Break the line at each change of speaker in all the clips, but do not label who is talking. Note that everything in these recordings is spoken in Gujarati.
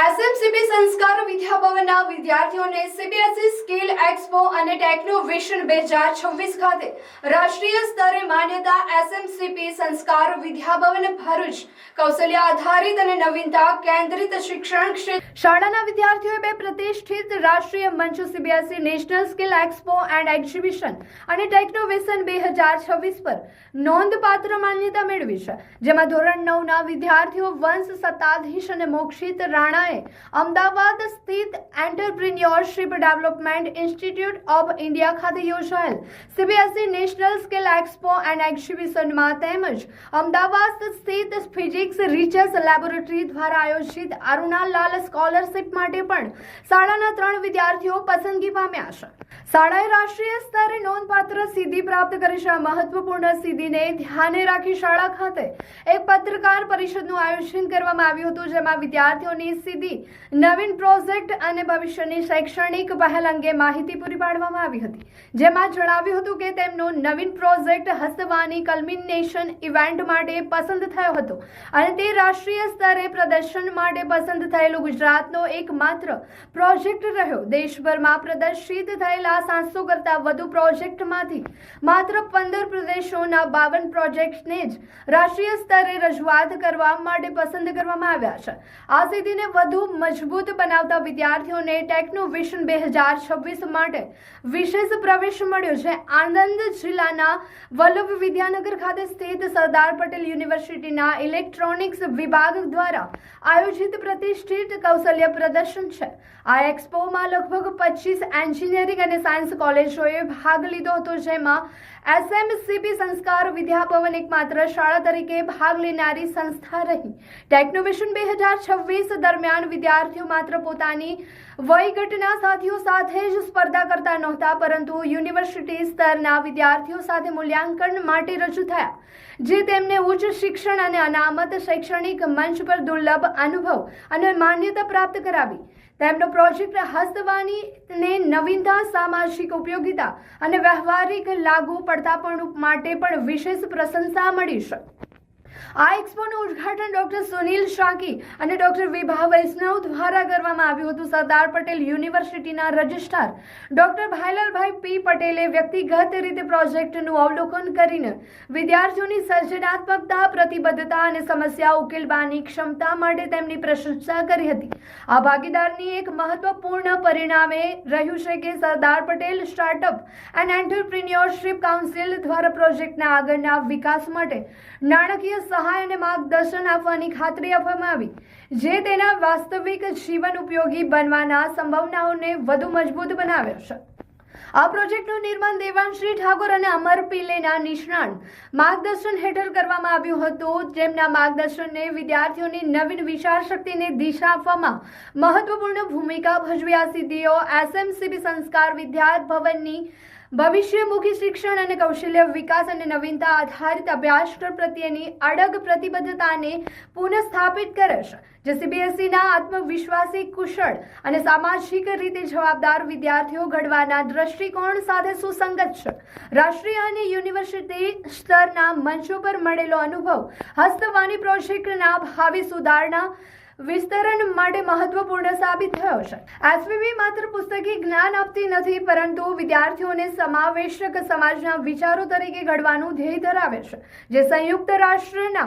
એસએમસીબી સંસ્કાર વિદ્યાભવનના વિદ્યાર્થીઓને સીબીએસઈ સ્કિલ એક્સપો અને ટેકનોવેશન 2026 ખાતે રાષ્ટ્રીય સ્તરે માન્યતા એસએમસીબી સંસ્કાર વિદ્યાભવન ભરૂચ કૌશલ્ય આધારિત અને નવીનતા કેન્દ્રિત શિક્ષણ ક્ષેત્ર શાળાના વિદ્યાર્થીઓએ બે પ્રતિષ્ઠિત રાષ્ટ્રીય મંચ CBSE national skill expo and exhibition અને ટેકનોવેશન 2026 પર નોંધપાત્ર માન્યતા મેળવી છે, જેમાં ધોરણ 9ના વિદ્યાર્થીઓ વંશ સત્તાધીશ અને મોક્ષિત રાણા અમદાવાદ સ્થિત entrepreneurship development institute of India ખાતે યોજાયેલ CBSE national skill expo and એક્ઝિબિશનમાં તેમજ અમદાવાદ સ્થિત ફિઝિક્સ રિસર્ચ લેબોરેટરી દ્વારા આયોજિત અરુણાલાલ સ્કોલરશિપ માટે પણ શાળાના 3 વિદ્યાર્થીઓ પસંદગી પામ્યા છે. શાળાએ રાષ્ટ્રીય સ્તરે નોંધપાત્ર સિદ્ધિ પ્રાપ્ત કરી છે. મહત્વપૂર્ણ સિદ્ધિને ધ્યાને રાખી શાળા ખાતે એક પત્રકાર પરિષદનું આયોજન કરવામાં આવ્યું હતું, જેમાં વિદ્યાર્થીઓની નવીન પ્રોજેક્ટ અને ભવિષ્યની શૈક્ષણિક પહેલ અંગે માહિતી પૂરી પાડવામાં આવી હતી, જેમાં જણાવ્યું હતું કે તેમનો નવીન પ્રોજેક્ટ હસવાની કલ્મિનેશન ઇવેન્ટ માટે પસંદ થયો હતો અને તે રાષ્ટ્રીય સ્તરે પ્રદર્શન માટે પસંદ થયેલો ગુજરાતનો એકમાત્ર પ્રોજેક્ટ રહ્યો. દેશભરમાં પ્રદર્શિત થયેલા 700 કરતાં વધુ પ્રોજેક્ટમાંથી માત્ર 15 પ્રદેશોના 52 પ્રોજેક્ટને જ રાષ્ટ્રીય સ્તરે રજૂઆત કરવા માટે પસંદ કરવામાં આવ્યા છે. આ સિદ્ધિને વધુ મજબૂત બનાવતા વિદ્યાર્થીઓને ટેકનોવેશન 2026 માટે વિશેષ પ્રવેશ મળ્યો છે. આણંદ જિલ્લાના વલ્લભ વિદ્યાનગર ખાતે સ્થિત સરદાર પટેલ યુનિવર્સિટીના ઇલેક્ટ્રોનિક્સ વિભાગ દ્વારા આયોજિત પ્રતિષ્ઠિત કૌશલ્ય પ્રદર્શન છે. આ એક્સપોમાં લગભગ 25 એન્જિનિયરિંગ અને સાયન્સ કોલેજોએ ભાગ લીધો હતો, જેમાં એસએમસીબી સંસ્કાર વિદ્યાભવન એકમાત્ર શાળા તરીકે ભાગ લેનારી સંસ્થા રહી. ટેકનોવેશન 2026 દરમિયાન વિદ્યાર્થીઓ માત્ર પોતાની વયગટના સાથીઓ સાથે જ સ્પર્ધા કરતા નહોતા, પરંતુ યુનિવર્સિટી સ્તરના વિદ્યાર્થીઓ સાથે મૂલ્યાંકન માટે રજૂ થયા, જે તેમને ઉચ્ચ શિક્ષણ અને અનામત શૈક્ષણિક મંચ પર દુર્લભ અનુભવ અને માન્યતા પ્રાપ્ત કરાવી. તેમનો પ્રોજેક્ટ હસ્તવાણીને નવીનતા, સામાજિક ઉપયોગિતા અને વ્યવહારિક લાગુ પડતાપણું માટે પણ વિશેષ પ્રશંસા મળી છે. આ એક્સપોનું ઉદ્ઘાટન ડોક્ટર સુનિલ શાકી અને ડોક્ટર વિભા વૈષ્ણવ દ્વારા કરવામાં આવ્યું હતું. સરદાર પટેલ યુનિવર્સિટીના રજિસ્ટ્રાર ડોક્ટર ભાઈલાલભાઈ પી પટેલે વ્યક્તિગત રીતે પ્રોજેક્ટનું અવલોકન કરીને વિદ્યાર્થીઓની સર્જનાત્મકતા, પ્રતિબદ્ધતા અને સમસ્યા ઉકેલવાની ક્ષમતા માટે તેમની પ્રશંસા કરી હતી. આ ભાગીદારની એક મહત્વપૂર્ણ પરિણામે રહ્યું છે કે Sardar Patel startup and entrepreneurship council દ્વારા પ્રોજેક્ટના આગળના વિકાસ માટે નાણાકીય સહાય અને માર્ગદર્શન આપવાની ખાતરી આપવામાં આવી, જે તેના વાસ્તવિક જીવન ઉપયોગી બનવાના સંભાવનાઓને વધુ મજબૂત બનાવ્યો છે. આ પ્રોજેક્ટનું નિર્માણ દેવાંશ્રી ઠાકોર અને અમર પિલ્લેના નિષ્ણાત માર્ગદર્શન હેઠળ કરવામાં આવ્યું હતું, જેમના માર્ગદર્શનને વિદ્યાર્થીઓની નવીન વિચારશક્તિને દિશા આપવામાં મહત્વપૂર્ણ ભૂમિકા ભજવી. આ સિદ્ધિઓ એસએમસીબી સંસ્કાર વિદ્યાભવનની ભવિષ્યમુખી શિક્ષણ અને કૌશલ્ય વિકાસ અને નવીનતા આધારિત અભ્યાસક્રમ પ્રત્યેની અડગ પ્રતિબદ્ધતાને પુનઃસ્થાપિત કરે છે, જે સીબીએસઈના આત્મવિશ્વાસી, કુશળ અને સામાજિક રીતે જવાબદાર વિદ્યાર્થીઓ ઘડવાના દૃષ્ટિકોણ સાથે સુસંગત છે. રાષ્ટ્રીય અને યુનિવર્સિટી સ્તરના મંચો પર મળેલો અનુભવ હસ્તવાણી પ્રોજેક્ટના ભાવિ સુધારણા વિસ્તરણ માટે મહત્વપૂર્ણ સાબિત થયો છે. એસવીબી માત્ર પુસ્તકી જ્ઞાન આપતી નથી, પરંતુ વિદ્યાર્થીઓને સમાવેશક સમાજના વિચારો તરીકે ઘડવાનું ધ્યેય ધરાવે છે, જે સંયુક્ત રાષ્ટ્રના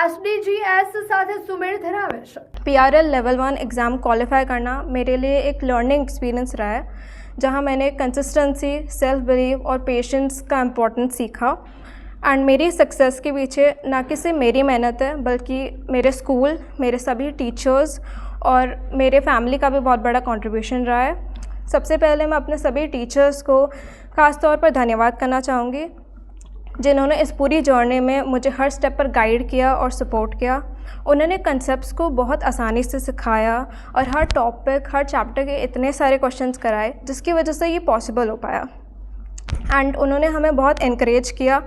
SDGs સાથે સુમેળ ધરાવે છે.
PRL लेवल 1 एग्ज़ाम क्वालिफाई करना मेरे लिए एक लर्निंग एक्सपीरियंस रहा है, जहाँ मैंने कंसिस्टेंसी, सेल्फ बिलीव और पेशेंस का इम्पोर्टेंस सीखा. एंड मेरी सक्सेस के पीछे ना कि सिर्फ मेरी मेहनत है, बल्कि मेरे स्कूल, मेरे सभी टीचर्स और मेरे फैमिली का भी बहुत बड़ा कंट्रीब्यूशन रहा है. सबसे पहले मैं अपने सभी टीचर्स को ख़ास तौर पर धन्यवाद करना चाहूँगी, जिन्होंने इस पूरी जर्नी में मुझे हर स्टेप पर गाइड किया और सपोर्ट किया. उन्होंने कंसेप्ट्स को बहुत आसानी से सिखाया और हर टॉपिक, हर चैप्टर के इतने सारे क्वेश्चंस कराए, जिसकी वजह से ये पॉसिबल हो पाया. एंड उन्होंने हमें बहुत इनक्रेज किया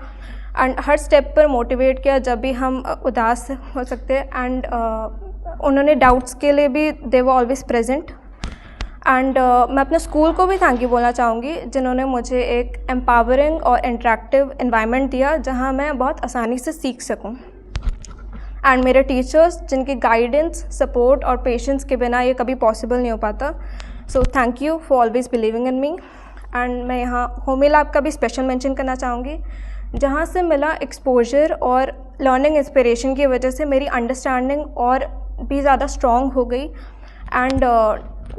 एंड हर स्टेप पर मोटिवेट किया जब भी हम उदास हो सकते. एंड उन्होंने डाउट्स के लिए भी दे वर ऑलवेज प्रेजेंट. एंड मैं अपने स्कूल को भी थैंक यू बोलना चाहूँगी, जिन्होंने मुझे एक एम्पावरिंग और इंटरेक्टिव एनवायरनमेंट दिया, जहाँ मैं बहुत आसानी से सीख सकूँ. एंड मेरे टीचर्स जिनकी गाइडेंस, सपोर्ट और पेशेंस के बिना ये कभी पॉसिबल नहीं हो पाता। So thank you for always believing in me. And मैं यहाँ होमी लैब का भी स्पेशल मेंशन करना चाहूँगी, जहाँ से मिला एक्सपोजर और लर्निंग इंस्पिरेशन की वजह से मेरी अंडरस्टैंडिंग और भी ज़्यादा स्ट्रॉन्ग हो गई। एंड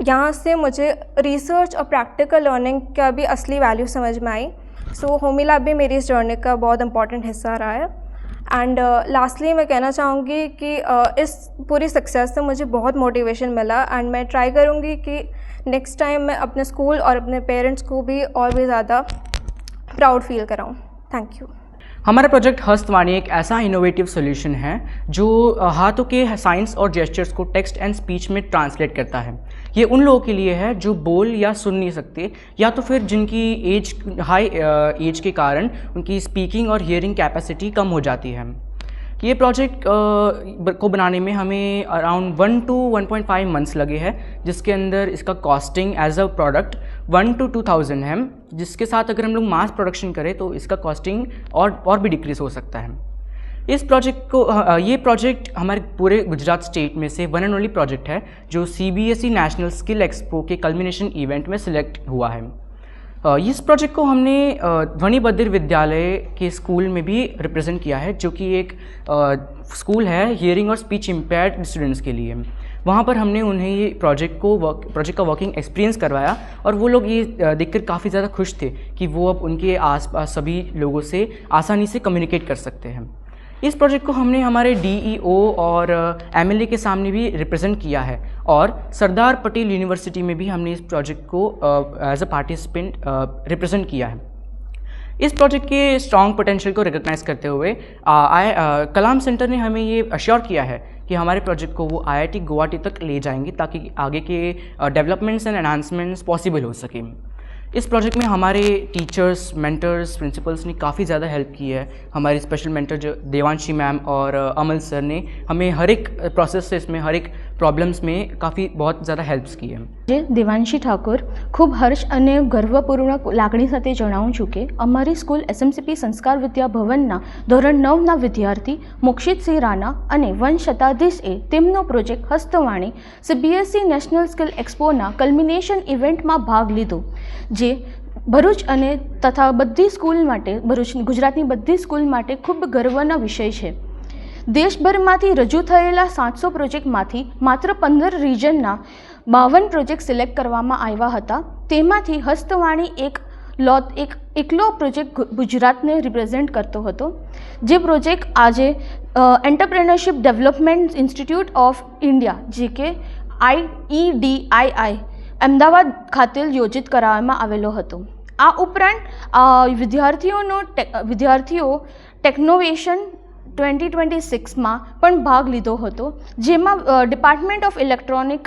यहाँ से मुझे रिसर्च और प्रैक्टिकल लर्निंग का भी असली वैल्यू समझ में आई। सो होमी लैब भी मेरी इस जर्नी का बहुत इंपॉर्टेंट हिस्सा रहा है। एंड लास्टली मैं कहना चाहूँगी कि इस पूरी सक्सेस से मुझे बहुत मोटिवेशन मिला एंड मैं ट्राई करूँगी कि नेक्स्ट टाइम मैं अपने स्कूल और अपने पेरेंट्स को भी और भी ज़्यादा प्राउड फील कराऊँ। Thank you.
हमारा प्रोजेक्ट हस्तवाणी एक ऐसा इनोवेटिव सॉल्यूशन है जो हाथों के साइंस और जेस्चर्स को टेक्स्ट एंड स्पीच में ट्रांसलेट करता है। ये उन लोगों के लिए है जो बोल या सुन नहीं सकते, या तो फिर जिनकी हाई एज के कारण उनकी स्पीकिंग और हियरिंग कैपेसिटी कम हो जाती है। ये प्रोजेक्ट को बनाने में हमें अराउंड 1 to 1.5 मंथ्स लगे हैं, जिसके अंदर इसका costing as a product 1 to 2,000 है, जिसके साथ अगर हम लोग मास प्रोडक्शन करें तो इसका कॉस्टिंग और भी डिक्रीज़ हो सकता है। इस प्रोजेक्ट को ये प्रोजेक्ट हमारे पूरे गुजरात स्टेट में से वन एंड ओनली प्रोजेक्ट है जो CBSE नेशनल स्किल एक्सपो के कल्मिनेशन इवेंट में सिलेक्ट हुआ है। इस प्रोजेक्ट को हमने ध्वनि बधिर विद्यालय के स्कूल में भी रिप्रेजेंट किया है, जो कि एक स्कूल है हियरिंग और स्पीच इम्पेयर्ड स्टूडेंट्स के लिए। वहाँ पर हमने उन्हें ये प्रोजेक्ट का वर्किंग एक्सपीरियंस करवाया और वो लोग ये देखकर काफ़ी ज़्यादा खुश थे कि वो अब उनके आसपास सभी लोगों से आसानी से कम्युनिकेट कर सकते हैं। इस प्रोजेक्ट को हमने हमारे DEO और MLA के सामने भी रिप्रेजेंट किया है और सरदार पटेल यूनिवर्सिटी में भी हमने इस प्रोजेक्ट को एज अ पार्टिसिपेंट रिप्रेजेंट किया है। इस प्रोजेक्ट के स्ट्रॉन्ग पोटेंशियल को रिकग्नाइज करते हुए कलाम सेंटर ने हमें ये अश्योर किया है कि हमारे प्रोजेक्ट को वो IIT गुवाहाटी तक ले जाएंगे ताकि आगे के डेवलपमेंट्स एंड एनहांसमेंट्स पॉसिबल हो सकें। इस प्रोजेक्ट में हमारे टीचर्स, मेंटर्स, प्रिंसिपल्स ने काफ़ी ज़्यादा हेल्प की है। हमारे स्पेशल मेंटर जो देवांशी मैम और अमल सर ने हमें हर एक प्रोसेस से इसमें हर एक प्रॉब्लम्स में बहुत ज़्यादा हेल्प्स की है।
જે દેવાંશી ઠાકોર ખૂબ હર્ષ અને ગર્વપૂર્ણ લાગણી સાથે જણાવું છું કે અમારી સ્કૂલ SMCP સંસ્કાર વિદ્યા ભવનના ધોરણ 9ના વિદ્યાર્થી મોક્ષિત સિંહ રાણા અને વંશ શતાધીશે તેમનો પ્રોજેક્ટ હસ્તવાણી CBSE નેશનલ સ્કિલ એક્સપોના કલ્મિનેશન ઇવેન્ટમાં ભાગ લીધો, જે ભરૂચ અને તથા બધી સ્કૂલ માટે ગુજરાતની બધી સ્કૂલ માટે ખૂબ ગર્વનો વિષય છે। દેશભરમાંથી રજૂ થયેલા 700 પ્રોજેક્ટમાંથી માત્ર 15 રિજનના 52 પ્રોજેક્ટ સિલેક્ટ કરવામાં આવ્યા હતા। તેમાંથી હસ્તવાણી એકલો પ્રોજેક્ટ ગુજરાતને રિપ્રેઝેન્ટ કરતો હતો, જે પ્રોજેક્ટ આજે entrepreneurship development institute of India જે કે IEDII અમદાવાદ ખાતે યોજિત કરવામાં આવેલો હતો। આ ઉપરાંત વિદ્યાર્થીઓ ટેકનોવેશન 2026 માં પણ ભાગ લીધો હતો, જેમાં department of electronic,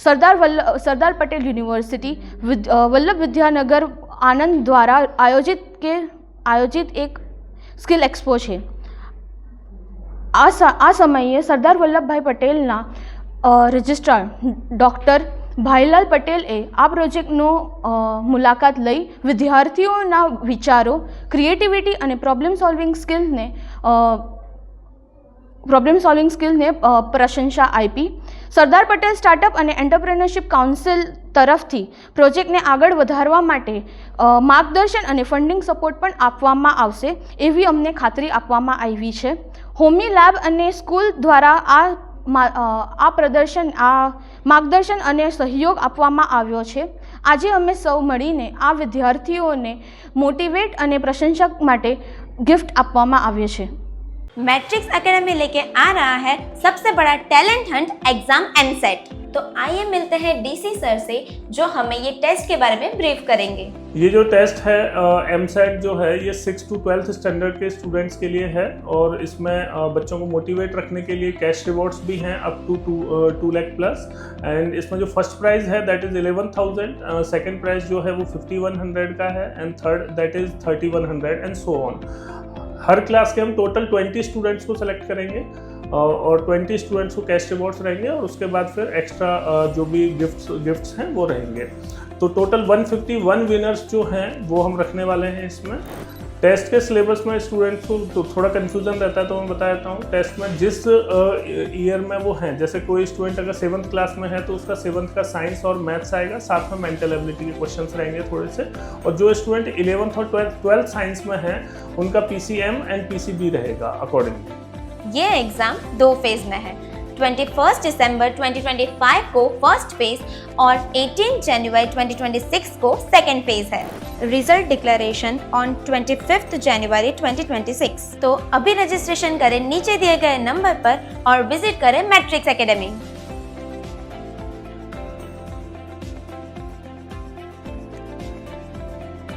Sardar Patel university, Vallabh Vidyanagar Anand દ્વારા આયોજિત એક સ્કિલ એક્સપો છે। આ સમયે સરદાર વલ્લભભાઈ પટેલના રજિસ્ટ્રાર ડૉક્ટર ભાઈલાલ પટેલે આ પ્રોજેક્ટનો મુલાકાત લઈ વિદ્યાર્થીઓના વિચારો, ક્રિએટિવિટી અને પ્રોબ્લેમ સોલ્વિંગ સ્કિલને પ્રશંસા આપી। સરદાર પટેલ સ્ટાર્ટઅપ અને એન્ટરપ્રેન્યોરશિપ કાઉન્સિલ તરફથી પ્રોજેક્ટને આગળ વધારવા માટે માર્ગદર્શન અને ફંડિંગ સપોર્ટ પણ આપવામાં આવશે એવી અમને ખાતરી આપવામાં આવી છે। હોમી લેબ અને સ્કૂલ દ્વારા આ માર્ગદર્શન અને સહયોગ આપવામાં આવ્યો છે। આજે અમે સૌ મળીને આ વિદ્યાર્થીઓને મોટિવેટ અને પ્રશંસા માટે गिफ्ट આપવામાં આવ્યો છે।
मैट्रिक्स एकेडमी लेके आ रहा है सबसे बड़ा टैलेंट हंट एग्जाम एमसेट। तो आइए मिलते हैं DC सर से, जो हमें ये टेस्ट के बारे में ब्रीफ करेंगे।
ये जो टेस्ट है एमसेट जो है ये 6 to 12th स्टैंडर्ड के स्टूडेंट्स के लिए है और इसमें बच्चों को मोटिवेट रखने के लिए कैश रिवॉर्ड्स भी हैं up to 2 lakh plus. And इसमें जो फर्स्ट प्राइज़ है दैट इज़ 11,000, सेकेंड प्राइज़ जो है वो 5,100 का है and third that is 3,100 and so on. हर क्लास के हम टोटल 20 स्टूडेंट्स को सेलेक्ट करेंगे और 20 स्टूडेंट्स को कैश रिवॉर्ड्स रहेंगे और उसके बाद फिर एक्स्ट्रा जो भी गिफ्ट्स हैं वो रहेंगे। तो टोटल 151 विनर्स जो हैं वो हम रखने वाले हैं इसमें। टेस्ट के सिलेबस में स्टूडेंट्स को तो थोड़ा कन्फ्यूजन रहता है, तो मैं बता देता हूँ। टेस्ट में जिस ईयर में वो हैं, जैसे कोई स्टूडेंट अगर 7th क्लास में है तो उसका 7th का साइंस और मैथ्स आएगा, साथ में मेंटल एबिलिटी के क्वेश्चंस रहेंगे थोड़े से। और जो स्टूडेंट 11th और 12th साइंस में है उनका PCM एंड PCB रहेगा अकॉर्डिंगली।
ये एग्जाम 2 फेज में है। 21 दिसंबर 2025 को फर्स्ट फेज और 18 जनवरी 2026 को सेकेंड फेज है। रिजल्ट डिक्लेरेशन ऑन 25 जनवरी 2026। तो अभी रजिस्ट्रेशन करें नीचे दिए गए नंबर पर और विजिट करें मैट्रिक्स एकेडमी।